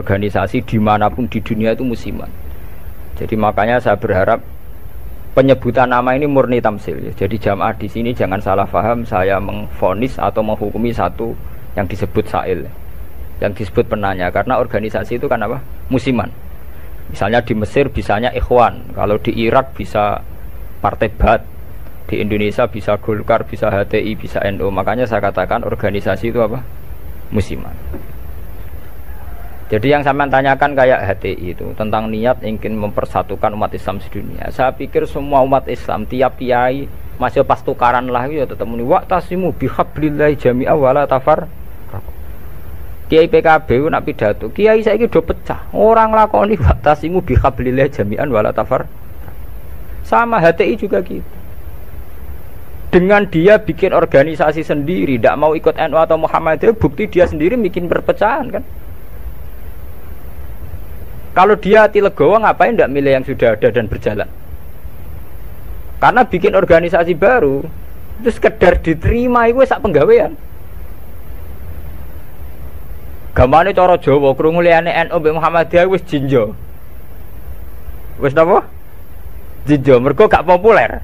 organisasi dimanapun di dunia itu musiman. Jadi makanya saya berharap penyebutan nama ini murni tamsil. Jadi jamaah di sini jangan salah paham saya mengvonis atau menghukumi satu yang disebut sa'il, yang disebut penanya, karena organisasi itu kan apa? Musiman. Misalnya di Mesir bisanya Ikhwan, kalau di Irak bisa Partai Ba'ath, di Indonesia bisa Golkar, bisa HTI, bisa NU. Makanya saya katakan organisasi itu apa? Musiman. Jadi yang sampean tanyakan kayak HTI itu tentang niat ingin mempersatukan umat Islam sedunia. Saya pikir semua umat Islam tiap kiai masih pas tukaran lah ya tetap muni wa'tasimu bihablillahi jami'a wala tafar. Kiai PKB nak pidato, kiai saiki do pecah. Orang lakoni wa'tasimu bihablillahi jami'an wala tafar. Sama HTI juga gitu. Dengan dia bikin organisasi sendiri, tidak mau ikut NU atau Muhammadiyah, bukti dia sendiri bikin perpecahan kan. Kalau dia hati legowo ngapain tidak milih yang sudah ada dan berjalan? Karena bikin organisasi baru itu sekedar diterima itu sak penggawean. Gamane cara Jawa krungu liyane NU mbek Muhammadiyah wis jinjo. Wis napa? Jinjo mergo gak populer.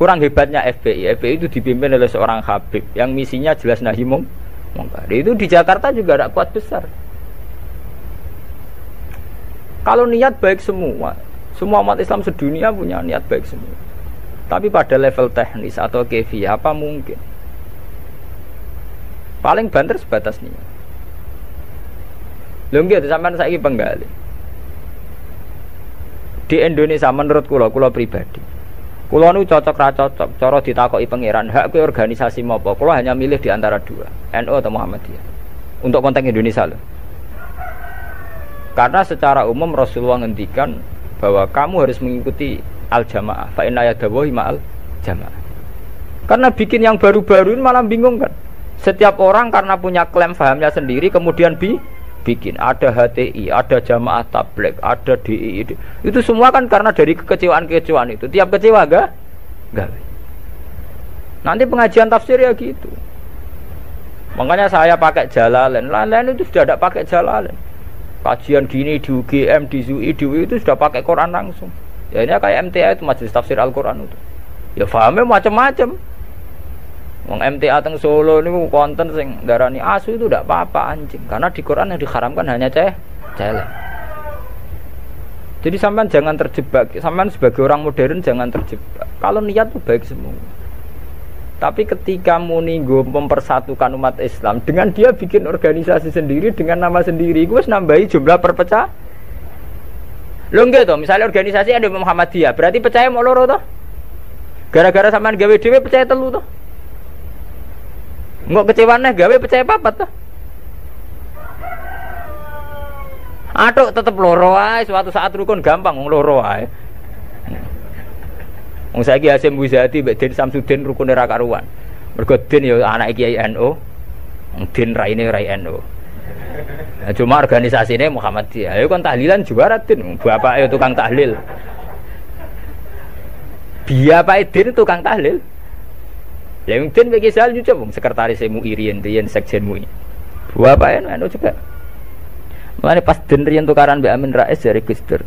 Kurang hebatnya FPI. FPI itu dipimpin oleh seorang Habib yang misinya jelas nahi mungkar. Itu di Jakarta juga ada kuat besar. Kalau niat baik semua umat Islam sedunia punya niat baik semua. Tapi pada level teknis atau kefiyah apa mungkin? Paling banter sebatas niat. Lho nggih sampean saiki penggali. Di Indonesia menurut kula pribadi. Kula nu cocok ra cocok cara ditakoki pangeran hak kowe organisasi apa? Kula hanya milih di antara dua, NU atau Muhammadiyah. Untuk konteks Indonesia loh. Karena secara umum Rasulullah ngendikan bahwa kamu harus mengikuti al-jamaah. Fa inna yadawahi ma'al jamaah. Karena bikin yang baru-baru ini malah bingung kan. Setiap orang karena punya klaim fahamnya sendiri kemudian bikin. Ada HTI, ada jamaah tabligh, ada DI. Itu semua kan karena dari kekecewaan-kekecewaan itu. Tiap kecewa enggak? Nanti pengajian tafsir ya gitu. Makanya saya pakai Jalalain. Lain-lain itu sudah ada pakai Jalalain. Kajian gini di UGM, di ZUI, di UI itu sudah pakai Quran langsung. Ya ini kayak MTA itu Majelis Tafsir Al-Quran itu. Ya fahamnya macam-macam. Wong MTA teng Solo ini konten sing darani asu itu tidak apa-apa anjing. Karena di Quran yang diharamkan hanya celeng. Jadi sampean jangan terjebak. Sampean sebagai orang modern jangan terjebak. Kalau niat itu baik semua. Tapi ketika muni nggo mempersatukan umat Islam dengan dia bikin organisasi sendiri dengan nama sendiri, gue nambahi jumlah perpecah. Lho nggih to, misalnya organisasi ada Muhammadiyah, berarti percaya mau loro to? Gara-gara sampean gawe dhewe percaya telu to? Engko kecewane gawe percaya papat to? Atuk tetep loro wae, suatu saat rukun gampang wong loro wae. Wong saiki Hasyim Muzadi mbek Den Samsudin rukune ra karuan. Mergo Den ya anake Kiai NU, Den raine rai NU. Nah, cuma organisasine Muhammadiyah. Ayo kon tahlilan juara Den, bapake tukang tahlil. Bapake Den tukang tahlil. Lah wong Den iki sal nyucup wong sekretaris MUI riyen sekjen MUI. Bapake NU juga. Mulane pas Den riyen tukaran mbek Amin Rais dari Gus Dur.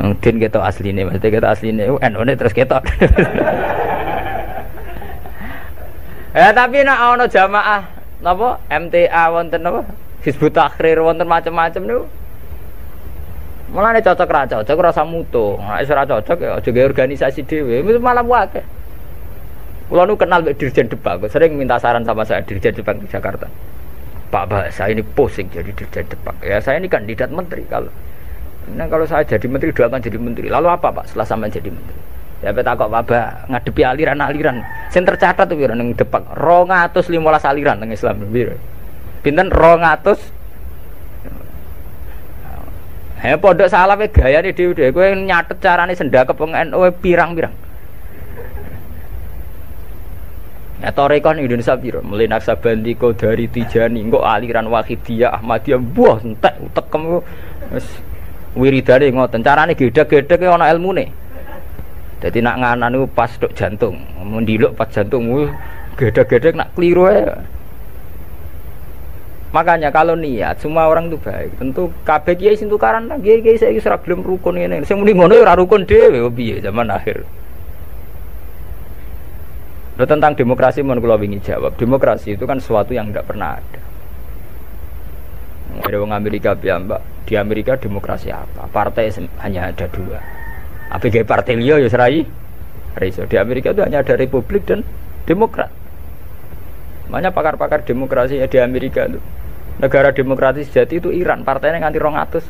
Din ketok asline, maksudnya ketok asline NU-ne terus ketok. Tapi nek ana jamaah napa MTA wonten napa Hizbut Tahrir wonten macam-macam niku. Mulane cocok ra cocok ora usah mutu. Nek ora cocok ya aja gawe organisasi dhewe, malah wae. Kula nu kenal Pak Dirjen Depak, sering minta saran sama saya Dirjen Depak di Jakarta. Pak, saya ini pusing jadi Dirjen Depak. Ya saya ini kandidat menteri kalau. Nah kalau saya jadi menteri doakan jadi menteri. Lalu apa Pak setelah sampai jadi menteri? Ya petakok Pak ngadepi aliran-aliran. Sing tercatat tuh piro ning Depak 215 aliran teng Islam piro. Pinten 200. Pondok salafe gayane dhewe-dhewe kowe nyatet carane sendakep wong NU pirang-pirang. Ya toreko ning Indonesia piro? Mulai Naksabandi Qadari Tijani engko aliran Wahidiyah Ahmadiyah mbuh entek utekem wis wiridane ngoten carane gedhe-gedhe ana ilmune. Dadi nak nganan niku pas tok jantung, mendiluk pas jantung gedhe-gedhe nak kliru ae. Makanya kalau niat semua orang itu baik. Tentu kabeh kiai sing tukaran kiai saiki ora gelem rukun ngene. Sing muni ngono ya ora rukun dhewe piye zaman akhir. Loh, tentang demokrasi mohon kula wingi jawab. Demokrasi itu kan sesuatu yang tidak pernah ada. Ada orang Amerika piyambak. Di Amerika demokrasi apa? Partai hanya ada dua. APG partai liya ya serai. Reiso. Di Amerika itu hanya ada republik dan demokrat. Makanya pakar-pakar demokrasi ya di Amerika itu. Negara demokratis sejati itu Iran, partainya nganti 200.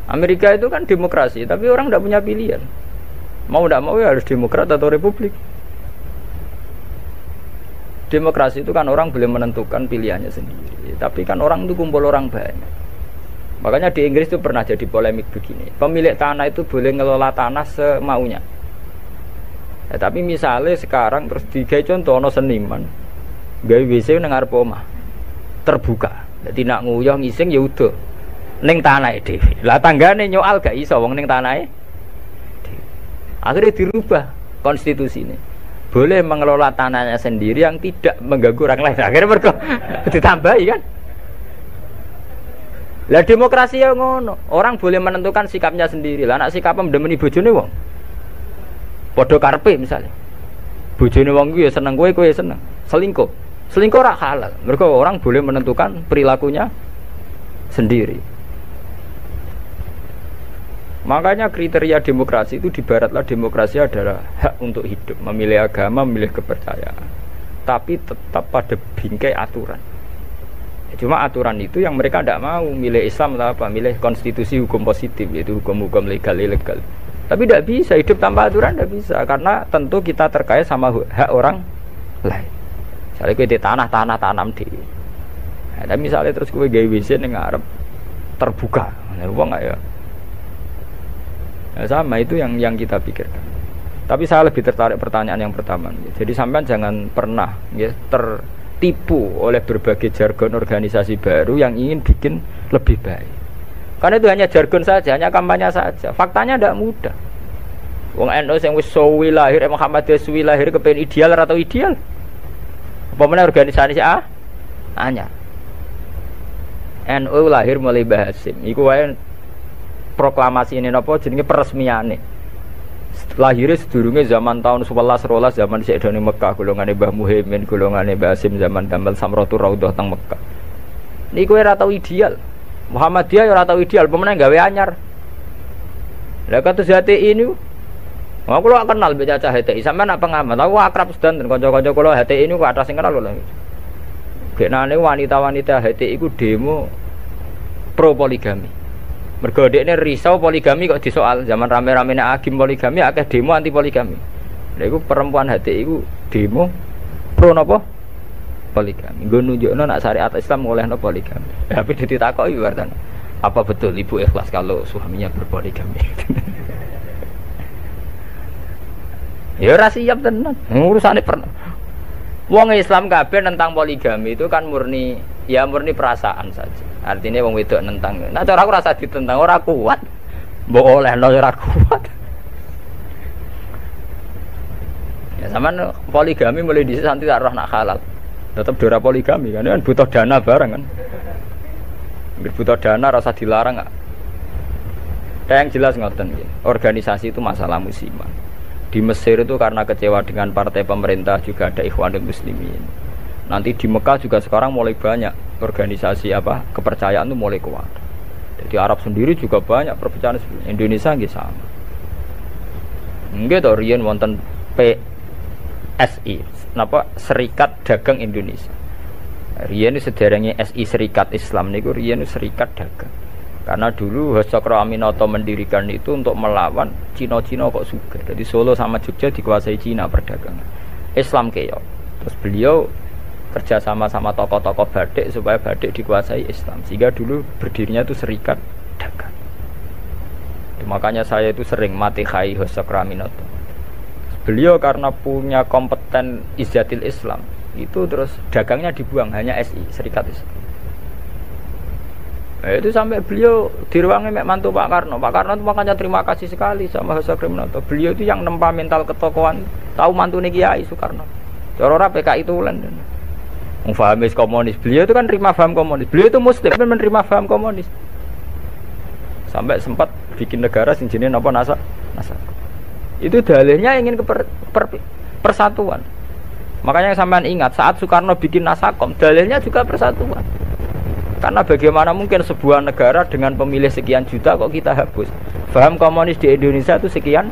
Amerika itu kan demokrasi, tapi orang tidak punya pilihan. Mau tidak mau ya harus demokrat atau republik. Demokrasi itu kan orang boleh menentukan pilihannya sendiri, tapi kan orang itu kumpul orang banyak. Makanya di Inggris itu pernah jadi polemik begini. Pemilik tanah itu boleh ngelola tanah semaunya. Ya, tapi misalnya sekarang terus digawe contoh ono seniman gawe WC nang arep omah terbuka. Dadi nak nguyah ngising ya udah ning tanahe dhewe. Lah tanggane nyoal gak iso wong ning tanahe. Akhirnya dirubah konstitusinya. Boleh mengelola tanahnya sendiri yang tidak mengganggu orang lain. Akhirnya mergo ditambahi kan. Lah demokrasi ya ngono. Orang boleh menentukan sikapnya sendiri. Lah nek sikapnya mendemeni bojone wong. Padha karepe misalnya. Bojone wong ku ya seneng kowe ya seneng. Selingkuh ora halal. Mergo orang boleh menentukan perilakunya sendiri. Makanya kriteria demokrasi itu di baratlah demokrasi adalah hak untuk hidup, memilih agama, memilih kepercayaan. Tapi tetap pada bingkai aturan. Cuma aturan itu yang mereka tidak mau, milih Islam atau apa, milih konstitusi hukum positif, yaitu hukum-hukum legal ilegal. Tapi tidak bisa hidup tanpa aturan, tidak bisa karena tentu kita terkait sama hak orang lain. Misalnya kowe di tanah tanam di. Nah, tapi misalnya terus kowe gawe WC ning ngarep terbuka. Nah, wong enggak ya. Nah, sama itu yang kita pikirkan. Tapi saya lebih tertarik pertanyaan yang pertama. Jadi sampean jangan pernah ya tertipu oleh berbagai jargon organisasi baru yang ingin bikin lebih baik. Karena itu hanya jargon saja, hanya kampanye saja. Faktanya tidak mudah. Wong NU sing wis suwi lahir, Muhammadiyah suwi lahir kepen ideal atau ideal? Apa meneh organisasi anyar. NU lahir mulai Mbah Hasim. Iku wae proklamasi ini napa jenenge peresmiane. Lahirnya sedurunge zaman tahun 11 12 zaman Sayyidina Mekah, golongane Mbah Muhaimin, golongane Mbah Hasim zaman Damal Samratul Raudhah teng Mekah. Niku ora tau ideal. Muhammadiyah ora tau ideal, pemenang gawe anyar. Lah kados HTI niku. Wong kula kenal mbek cacah HTI, sampean apa pengamat. Aku akrab sedan kanca-kanca kula HTI niku atas sing kenal lho. Genane wanita-wanita HTI iku demo pro poligami. Mergo dekne risau poligami kok disoal. Zaman rame-ramene agim poligami akeh demo anti poligami. Lha iku perempuan HTI iku demo pro napa? Poligami. Nggo nunjukno nek syariat Islam olehno poligami. Tapi ditakoki wartane. Apa betul ibu ikhlas kalau suaminya berpoligami? Ya ora siap tenan. Urusane pernah. Wong Islam kabeh tentang poligami itu kan murni perasaan saja. Artinya wong wedok nentang. Nah cara aku rasa ditentang ora kuat. Mbok olehno ora kuat. Ya sampean poligami mulai dhisik santi tak roh nak halal. Tetap dora poligami kan butuh dana bareng kan. Butuh dana rasa dilarang enggak. Yang jelas ngoten nggih. Organisasi itu masalah musiman. Di Mesir itu karena kecewa dengan partai pemerintah juga ada Ikhwanul Muslimin. Nanti di Mekah juga sekarang mulai banyak organisasi kepercayaan itu mulai kuat. Di Arab sendiri juga banyak perpecahan. Indonesia nggih sama. Nggih to riyen wonten PSI, Serikat Dagang Indonesia. Riyen sederenge SI Serikat Islam niku riyen Serikat Dagang. Karena dulu Hasakra Aminoto mendirikan itu untuk melawan Cina-Cina kok sugih. Jadi Solo sama Jogja dikuasai Cina perdagangan. Islam keok. Terus beliau kerja sama tokoh-tokoh batik supaya batik dikuasai Islam. Sehingga dulu berdirinya itu Serikat Dagang. Makanya saya itu sering mati khai Hasakra Aminoto. Beliau karena punya kompeten izzatil Islam, itu terus dagangnya dibuang, hanya SI, Serikat Islam. Itu sampai beliau di ruangnya mek mantu Pak Karno. Pak Karno itu makanya terima kasih sekali sama Hasakra Aminoto. Beliau itu yang nempa mental ketokohan, tahu mantune Kiai Soekarno. Cara ora PKI tulen. Fahamis komunis. Beliau itu kan terima paham komunis. Beliau itu muslim menerima paham komunis. Sampai sempat bikin negara sing jenenge napa NASA. Itu dalihnya ingin persatuan. Makanya sampean ingat saat Soekarno bikin Nasakom, dalihnya juga persatuan. Karena bagaimana mungkin sebuah negara dengan pemilih sekian juta kok kita hapus? Paham komunis di Indonesia itu sekian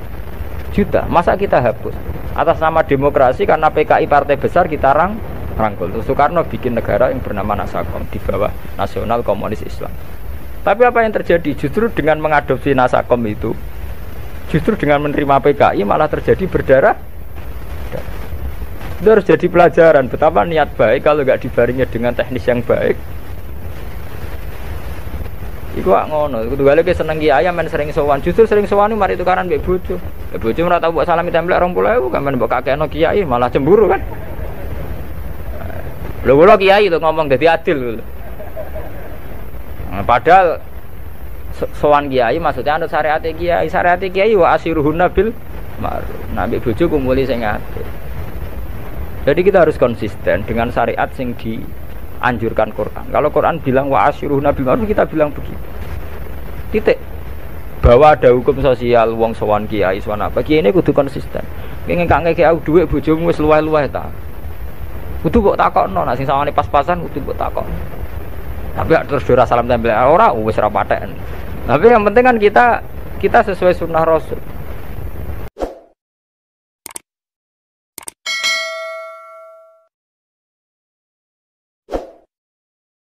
juta. Masa kita hapus? Atas nama demokrasi karena PKI partai besar kita rangkul. Terus Soekarno bikin negara yang bernama Nasakom di bawah Nasional Komunis Islam. Tapi apa yang terjadi? Justru dengan mengadopsi Nasakom itu, justru dengan menerima PKI malah terjadi berdarah. Itu harus jadi pelajaran betapa niat baik kalau nggak dibarengi dengan teknis yang baik. Iku ngono, kudu gale ke seneng kiai men sering sowan. Justru sering sowan iki mari tukaran mbek bojo. Bojo ora tau mbok salami templek 20.000 kan men mbok kakekno kiai malah cemburu kan. Lho kula kiai itu ngomong dadi adil lho. Padahal sowan kiai maksudnya anut syariat kiai. Syariat kiai wa asiruhunna bil ma'ruf. Nah mbek bojo kumpuli sing adil. Jadi kita harus konsisten dengan syariat sing dianjurkan Quran. Kalau Quran bilang wa asiruhunna bil ma'ruf kita bilang begitu. Titik. Bahwa ada hukum sosial wong sowan kiai sowan apa. Kiai ini kudu konsisten. Pengen kang ngekek aku dhuwit bojomu wis luweh-luweh ta. Kudu mbok takokno, nek sing sawane pas-pasan kudu mbok takokno. Tapi terus ora salam tempel ora wis ra patek. Tapi yang penting kan kita sesuai sunnah Rasul.